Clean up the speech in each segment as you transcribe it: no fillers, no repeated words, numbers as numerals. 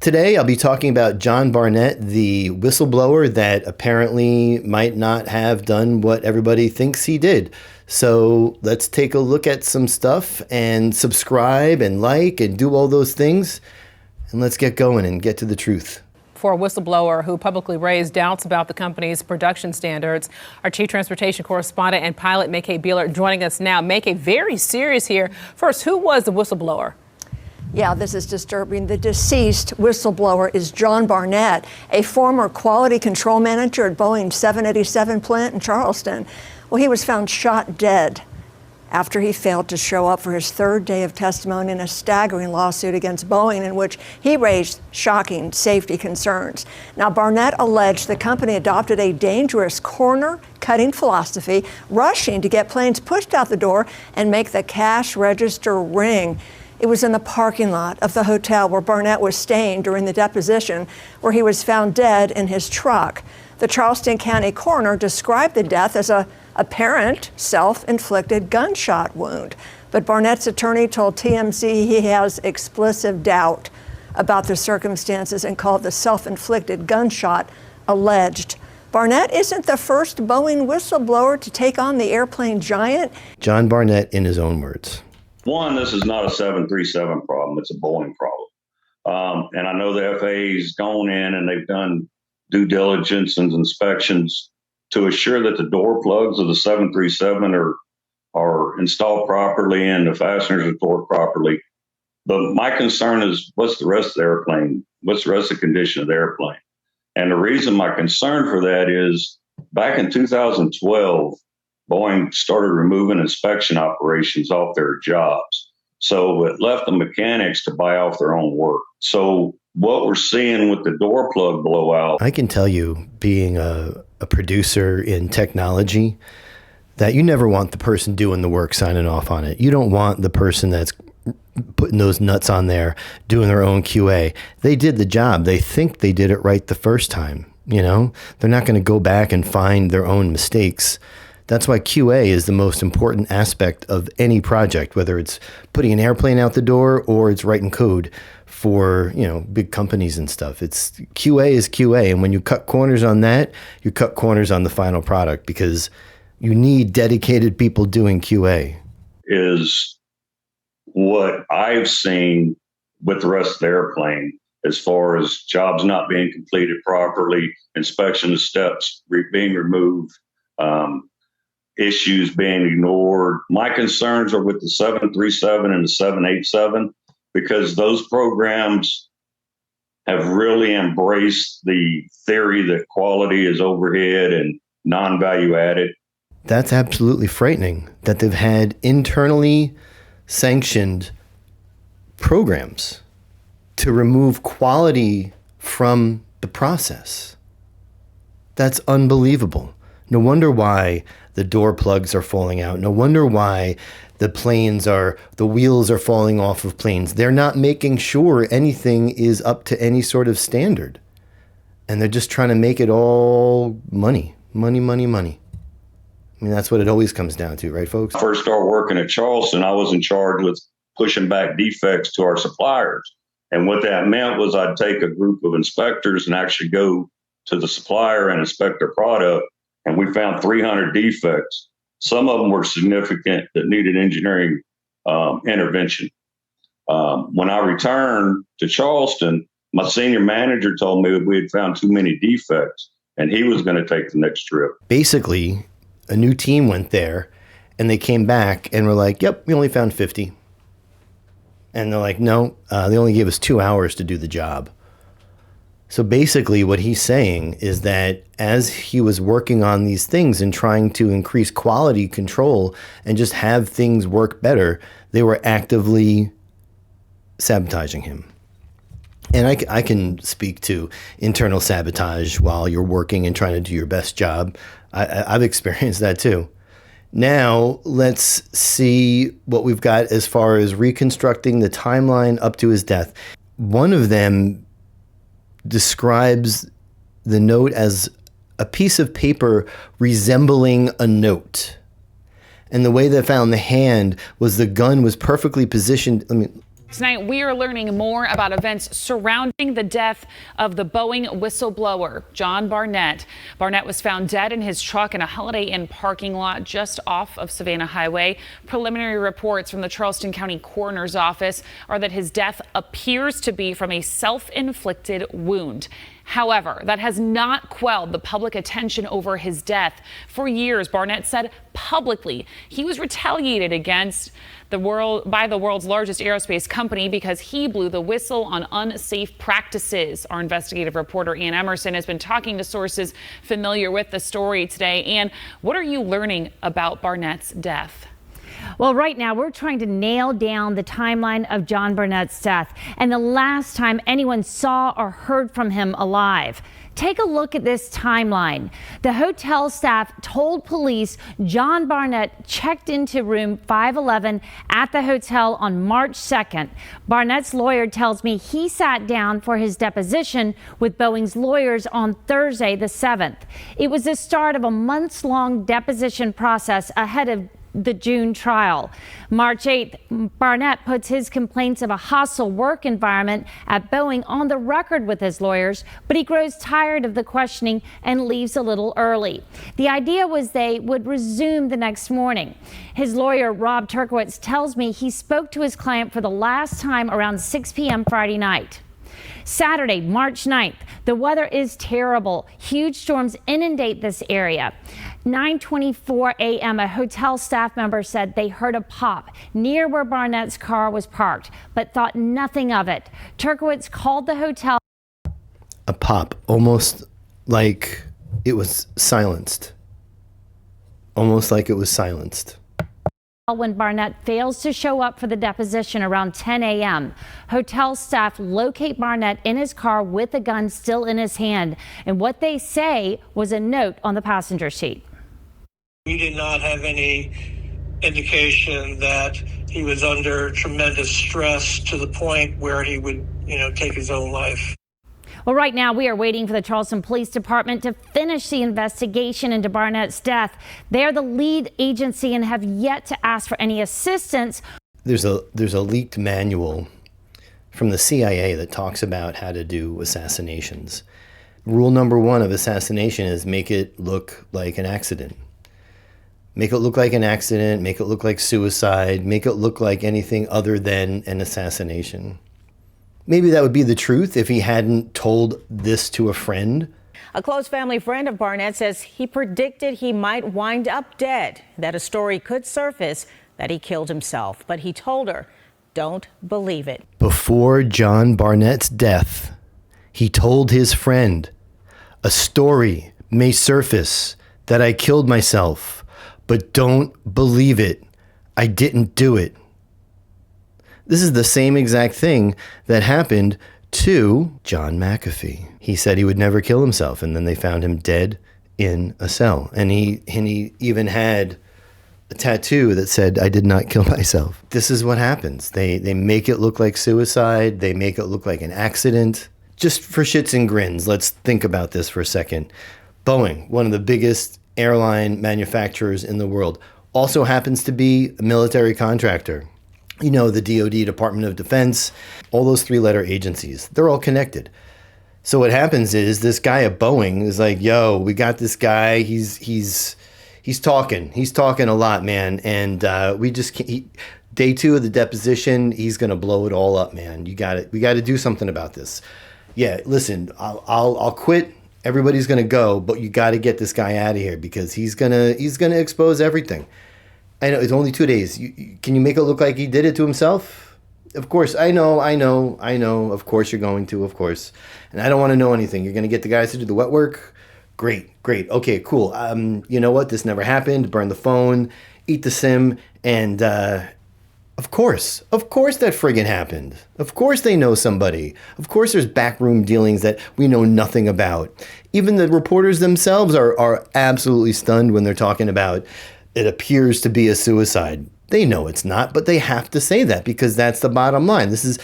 Today, I'll be talking about John Barnett, the whistleblower that apparently might not have done what everybody thinks he did. So let's take a look at some stuff and subscribe and like and do all those things. And let's get going and get to the truth. For a whistleblower who publicly raised doubts about the company's production standards. Our chief transportation correspondent and pilot, Mackay Beeler, joining us now. Mackay, very serious here. First, who was the whistleblower? Yeah, this is disturbing. The deceased whistleblower is John Barnett, a former quality control manager at Boeing 787 plant in Charleston. Well, he was found shot dead after he failed to show up for his third day of testimony in a staggering lawsuit against Boeing in which he raised shocking safety concerns. Now, Barnett alleged the company adopted a dangerous corner-cutting philosophy, rushing to get planes pushed out the door and make the cash register ring. It was in the parking lot of the hotel where Barnett was staying during the deposition, where he was found dead in his truck. The Charleston County coroner described the death as a apparent self-inflicted gunshot wound. But Barnett's attorney told TMZ he has explicit doubt about the circumstances and called the self-inflicted gunshot alleged. Barnett isn't the first Boeing whistleblower to take on the airplane giant. John Barnett in his own words. One, this is not a 737 problem. It's a Boeing problem. And I know the FAA's gone in and they've done due diligence and inspections to assure that the door plugs of the 737 are installed properly and the fasteners are torqued properly. But my concern is what's the rest of the airplane? What's the rest of the condition of the airplane? And the reason my concern for that is back in 2012, Boeing started removing inspection operations off their jobs. So it left the mechanics to buy off their own work. So what we're seeing with the door plug blowout. I can tell you, being a producer in technology, that you never want the person doing the work signing off on it. You don't want the person that's putting those nuts on there doing their own QA. They did the job. They think they did it right the first time. You know, they're not going to go back and find their own mistakes. That's why QA is the most important aspect of any project, whether it's putting an airplane out the door or it's writing code for, big companies and stuff. It's QA is QA. And when you cut corners on that, you cut corners on the final product because you need dedicated people doing QA. Is what I've seen with the rest of the airplane as far as jobs not being completed properly, inspection steps being removed, issues being ignored. My concerns are with the 737 and the 787 because those programs have really embraced the theory that quality is overhead and non-value added. That's absolutely frightening that they've had internally sanctioned programs to remove quality from the process. That's unbelievable. No wonder why the door plugs are falling out. No wonder why the wheels are falling off of planes. They're not making sure anything is up to any sort of standard. And they're just trying to make it all money. Money, money, money. I mean, that's what it always comes down to, right, folks? When I first started working at Charleston, I was in charge with pushing back defects to our suppliers. And what that meant was I'd take a group of inspectors and actually go to the supplier and inspect their product. And we found 300 defects. Some of them were significant that needed engineering intervention. When I returned to Charleston, my senior manager told me that we had found too many defects and he was going to take the next trip. Basically, a new team went there and they came back and were like, yep, we only found 50. And they're like, no, they only gave us 2 hours to do the job. So basically what he's saying is that as he was working on these things and trying to increase quality control and just have things work better, they were actively sabotaging him. And I can speak to internal sabotage while you're working and trying to do your best job. I've experienced that too. Now let's see what we've got as far as reconstructing the timeline up to his death. One of them describes the note as a piece of paper resembling a note. And the way they found the hand was the gun was perfectly positioned. Tonight, we are learning more about events surrounding the death of the Boeing whistleblower, John Barnett. Barnett was found dead in his truck in a Holiday Inn parking lot just off of Savannah Highway. Preliminary reports from the Charleston County Coroner's Office are that his death appears to be from a self-inflicted wound. However, that has not quelled the public attention over his death. For years, Barnett said publicly he was retaliated against by the world's largest aerospace company because he blew the whistle on unsafe practices. Our investigative reporter Ann Emerson has been talking to sources familiar with the story today. Ann, what are you learning about Barnett's death? Well, right now we're trying to nail down the timeline of John Barnett's death and the last time anyone saw or heard from him alive. Take a look at this timeline. The hotel staff told police John Barnett checked into room 511 at the hotel on March 2nd. Barnett's lawyer tells me he sat down for his deposition with Boeing's lawyers on Thursday the 7th. It was the start of a months-long deposition process ahead of the June trial. March 8th, Barnett puts his complaints of a hostile work environment at Boeing on the record with his lawyers, but he grows tired of the questioning and leaves a little early. The idea was they would resume the next morning. His lawyer, Rob Turkowitz, tells me he spoke to his client for the last time around 6 p.m. Friday night. Saturday, March 9th, the weather is terrible. Huge storms inundate this area. 9:24 a.m., a hotel staff member said they heard a pop near where Barnett's car was parked, but thought nothing of it. Turkowitz called the hotel. A pop, almost like it was silenced. Almost like it was silenced. When Barnett fails to show up for the deposition around 10 a.m. Hotel staff locate Barnett in his car with a gun still in his hand, and what they say was a note on the passenger seat. We did not have any indication that he was under tremendous stress to the point where he would, take his own life. Well, right now we are waiting for the Charleston Police Department to finish the investigation into Barnett's death. They're the lead agency and have yet to ask for any assistance. There's a leaked manual from the CIA that talks about how to do assassinations. Rule number 1 of assassination is make it look like an accident. Make it look like an accident, make it look like suicide, make it look like anything other than an assassination. Maybe that would be the truth if he hadn't told this to a friend. A close family friend of Barnett says he predicted he might wind up dead, that a story could surface that he killed himself. But he told her, don't believe it. Before John Barnett's death, he told his friend, a story may surface that I killed myself, but don't believe it. I didn't do it. This is the same exact thing that happened to John McAfee. He said he would never kill himself, and then they found him dead in a cell. And he even had a tattoo that said, I did not kill myself. This is what happens. They make it look like suicide. They make it look like an accident. Just for shits and grins, let's think about this for a second. Boeing, one of the biggest airline manufacturers in the world, also happens to be a military contractor. The DOD, Department of Defense, all those 3-letter agencies, they're all connected. So what happens is this guy at Boeing is like, yo, we got this guy. He's talking. He's talking a lot, man. And we just can't. Day 2 of the deposition, he's going to blow it all up, man. We got to do something about this. Yeah, listen, I'll quit. Everybody's going to go, but you got to get this guy out of here because he's going to expose everything. I know it's only 2 days. Can you make it look like he did it to himself? Of course. I know. Of course you're going to, of course. And I don't want to know anything. You're going to get the guys to do the wet work? Great. Okay, cool. You know what? This never happened. Burn the phone, eat the SIM, and of course that friggin' happened. Of course they know somebody. Of course there's backroom dealings that we know nothing about. Even the reporters themselves are absolutely stunned when they're talking about it appears to be a suicide. They know it's not, but they have to say that because that's the bottom line. This is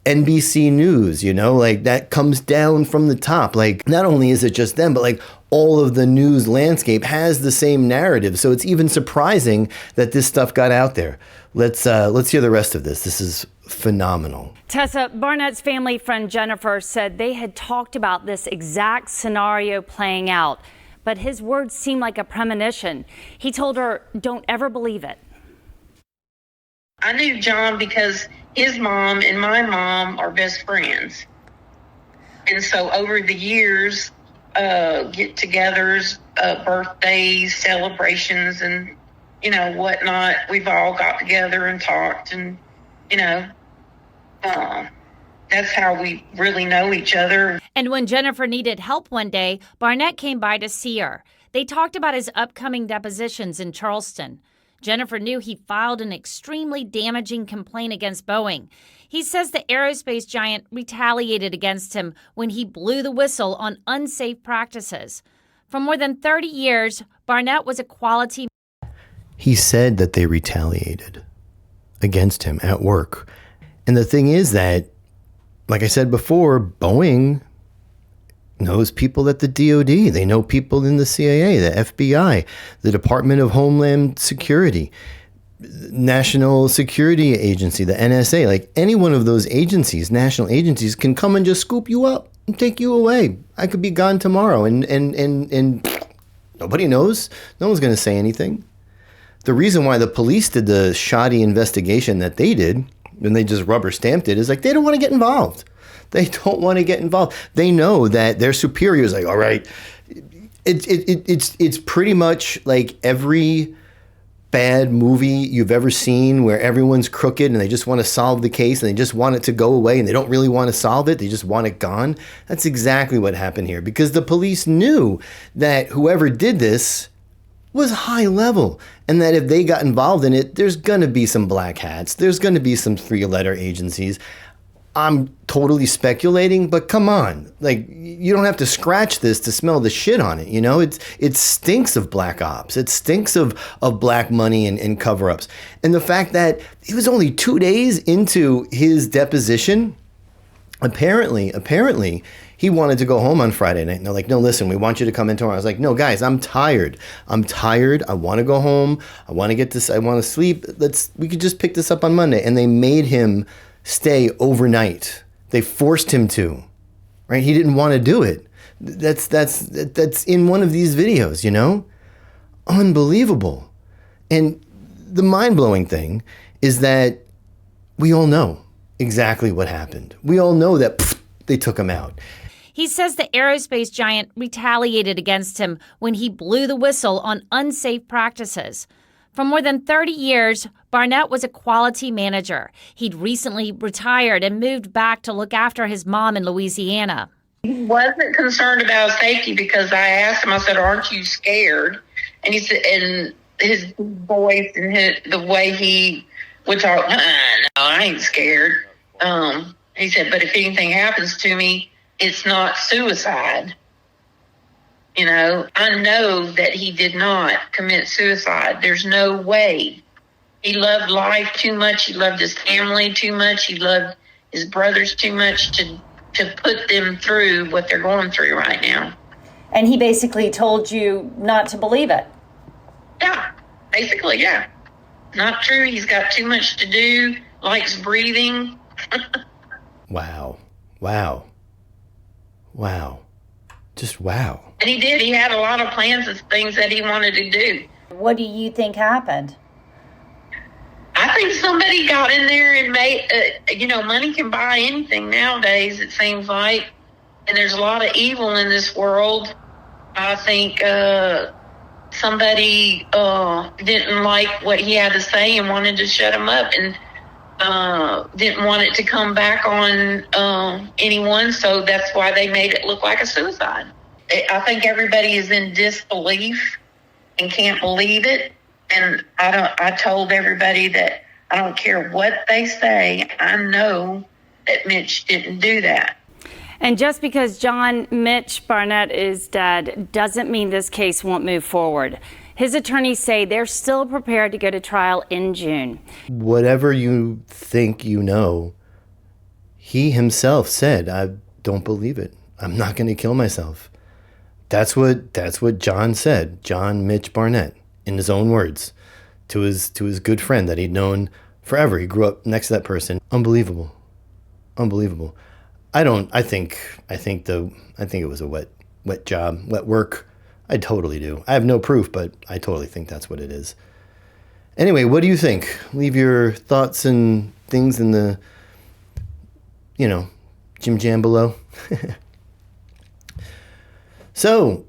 NBC News, like that comes down from the top. Like, not only is it just them, but like all of the news landscape has the same narrative. So it's even surprising that this stuff got out there. Let's hear the rest of this. This is phenomenal. Tessa, Barnett's family friend Jennifer said they had talked about this exact scenario playing out, but his words seemed like a premonition. He told her, don't ever believe it. I knew John because his mom and my mom are best friends. And so over the years, get-togethers, birthdays, celebrations, and, whatnot, we've all got together and talked, and, that's how we really know each other. And when Jennifer needed help one day, Barnett came by to see her. They talked about his upcoming depositions in Charleston. Jennifer knew he filed an extremely damaging complaint against Boeing. He says the aerospace giant retaliated against him when he blew the whistle on unsafe practices. For more than 30 years, Barnett was a quality. He said that they retaliated against him at work. And the thing is that, like I said before, Boeing knows people at the DOD. They know people in the CIA, the FBI, the Department of Homeland Security, National Security Agency, the NSA. Like any one of those agencies, national agencies, can come and just scoop you up and take you away. I could be gone tomorrow and nobody knows. No one's going to say anything. The reason why the police did the shoddy investigation that they did, and they just rubber stamped it, is like they don't want to get involved. They don't want to get involved. They know that their superiors like, all right, it's pretty much like every bad movie you've ever seen where everyone's crooked and they just want to solve the case and they just want it to go away and they don't really want to solve it. They just want it gone. That's exactly what happened here, because the police knew that whoever did this was high level, and that if they got involved in it, there's going to be some black hats. There's going to be some three-letter agencies. I'm totally speculating, but come on. Like, you don't have to scratch this to smell the shit on it, It stinks of black ops. It stinks of black money and cover-ups. And the fact that it was only 2 days into his deposition, apparently, he wanted to go home on Friday night. And they're like, no, listen, we want you to come in tomorrow. I was like, no, guys, I'm tired. I want to go home. I want to get this. I want to sleep. We could just pick this up on Monday. And they made him stay overnight. They forced him to, right? He didn't want to do it. That's in one of these videos, Unbelievable. And the mind-blowing thing is that we all know exactly what happened. We all know that they took him out. He says the aerospace giant retaliated against him when he blew the whistle on unsafe practices. For more than 30 years, Barnett was a quality manager. He'd recently retired and moved back to look after his mom in Louisiana. He wasn't concerned about safety because I asked him, I said, aren't you scared? And he said, and his voice and the way he would talk, no, I ain't scared. He said, but if anything happens to me, it's not suicide. I know that he did not commit suicide. There's no way. He loved life too much. He loved his family too much. He loved his brothers too much to put them through what they're going through right now. And he basically told you not to believe it. Yeah, basically, yeah. Not true. He's got too much to do, likes breathing. Wow. Just wow. And he did. He had a lot of plans of things that he wanted to do. What do you think happened? I think somebody got in there and made, money can buy anything nowadays, it seems like. And there's a lot of evil in this world. I think somebody didn't like what he had to say and wanted to shut him up and didn't want it to come back on anyone. So that's why they made it look like a suicide. I think everybody is in disbelief and can't believe it. And I told everybody that I don't care what they say. I know that Mitch didn't do that. And just because Mitch Barnett is dead doesn't mean this case won't move forward. His attorneys say they're still prepared to go to trial in June. Whatever you think He himself said, I don't believe it. I'm not going to kill myself. That's what John said, John Mitch Barnett, in his own words, to his good friend that he'd known forever. He grew up next to that person. Unbelievable. Unbelievable. I think it was a wet job, wet work. I totally do. I have no proof, but I totally think that's what it is. Anyway, what do you think? Leave your thoughts and things in the, Jim Jam below. So,